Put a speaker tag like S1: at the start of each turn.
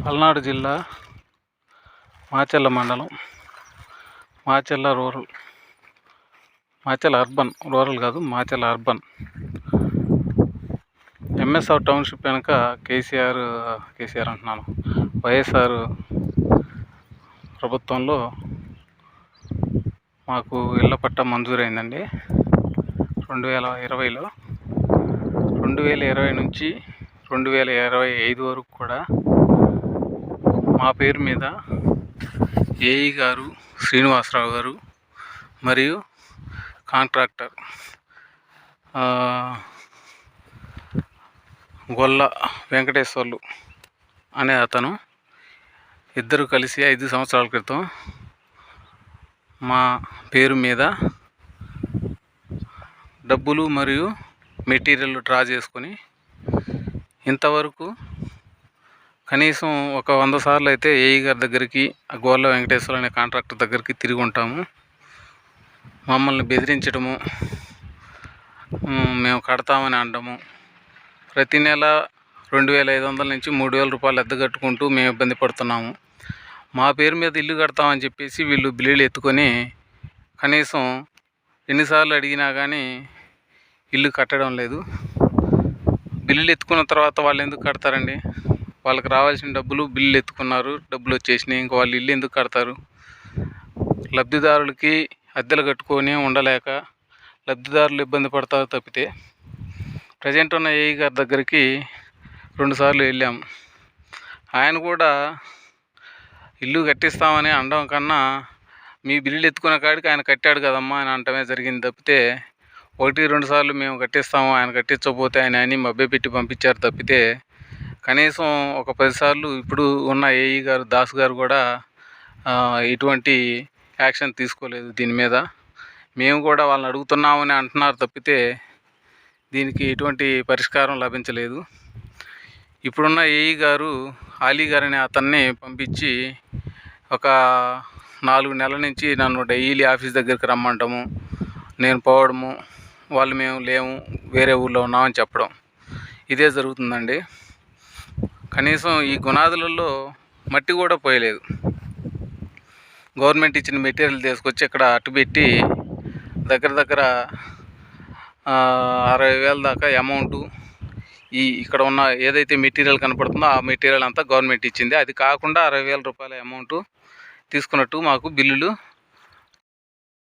S1: పల్నాడు జిల్లా మాచెల్ల మండలం, Macherla rural, Macherla urban, rural కాదు మాచెల్ల అర్బన్. ఎంఎస్ఆర్ టౌన్షిప్ వెనక కేసీఆర్ అంటున్నాను, వైఎస్ఆర్ ప్రభుత్వంలో మాకు ఇళ్ల పట్టా మంజూరైందండి 2020లో. 2020 నుంచి 2025 వరకు కూడా మా పేరు మీద ఏఈ గారు శ్రీనివాసరావు గారు మరియు కాంట్రాక్టర్ గొల్ల వెంకటేశ్వర్లు అనే అతను ఇద్దరు కలిసి 5 సంవత్సరాల క్రితం మా పేరు మీద డబ్బులు మరియు మెటీరియల్ డ్రా చేసుకొని ఇంతవరకు కనీసం ఒక 100 సార్లు అయితే ఏఈ గారి దగ్గరికి, గోళ్ళ వెంకటేశ్వర అనే కాంట్రాక్టర్ దగ్గరికి తిరిగి ఉంటాము. మమ్మల్ని బెదిరించడము, మేము కడతామని అనడము, ప్రతి నెల 2500 నుంచి 3000 రూపాయలు అద్దె కట్టుకుంటూ మేము ఇబ్బంది పడుతున్నాము. మా పేరు మీద ఇల్లు కడతామని చెప్పేసి వీళ్ళు బిల్లులు ఎత్తుకొని కనీసం ఎన్నిసార్లు అడిగినా కానీ ఇల్లు కట్టడం లేదు. బిల్లులు ఎత్తుకున్న తర్వాత వాళ్ళు ఎందుకు కడతారండి? వాళ్ళకి రావాల్సిన డబ్బులు బిల్లులు ఎత్తుకున్నారు, డబ్బులు వచ్చేసినాయి, ఇంకా వాళ్ళు ఇల్లు ఎందుకు కడతారు? లబ్ధిదారులకి అద్దెలు కట్టుకొని ఉండలేక లబ్ధిదారులు ఇబ్బంది పడతారు తప్పితే. ప్రజెంట్ ఉన్న ఏఈ గారి దగ్గరికి 2 సార్లు వెళ్ళాము. ఆయన కూడా ఇల్లు కట్టిస్తామని అనడం కన్నా మీ బిల్లులు ఎత్తుకునే కాడికి ఆయన కట్టాడు కదమ్మా అని అనటమే జరిగింది తప్పితే, 1-2 సార్లు మేము కట్టిస్తాము, ఆయన కట్టించకపోతే ఆయన అని మభ్యపెట్టి పంపించారు తప్పితే కనీసం ఒక 10 సార్లు ఇప్పుడు ఉన్న ఏఈ గారు దాస్ గారు కూడా ఎటువంటి యాక్షన్ తీసుకోలేదు దీని మీద. మేము కూడా వాళ్ళని అడుగుతున్నామని అంటున్నారు తప్పితే దీనికి ఎటువంటి పరిష్కారం లభించలేదు. ఇప్పుడున్న ఏఈ గారు ఆలీ గారు అనే అతన్ని పంపించి ఒక 4 నెలల నుంచి నన్ను డైలీ ఆఫీస్ దగ్గరికి రమ్మంటాము, నేను పోవడము, వాళ్ళు మేము లేము, వేరే ఊళ్ళో ఉన్నామని చెప్పడం, ఇదే జరుగుతుందండి. కనీసం ఈ గుణాదులలో మట్టి కూడా పోయలేదు. గవర్నమెంట్ ఇచ్చిన మెటీరియల్ తీసుకొచ్చి ఇక్కడ అట్టుపెట్టి దగ్గర 60,000 దాకా అమౌంటు ఇక్కడ ఉన్న ఏదైతే మెటీరియల్ కనపడుతుందో ఆ మెటీరియల్ అంతా గవర్నమెంట్ ఇచ్చింది. అది కాకుండా 60,000 రూపాయల అమౌంటు తీసుకున్నట్టు మాకు బిల్లులు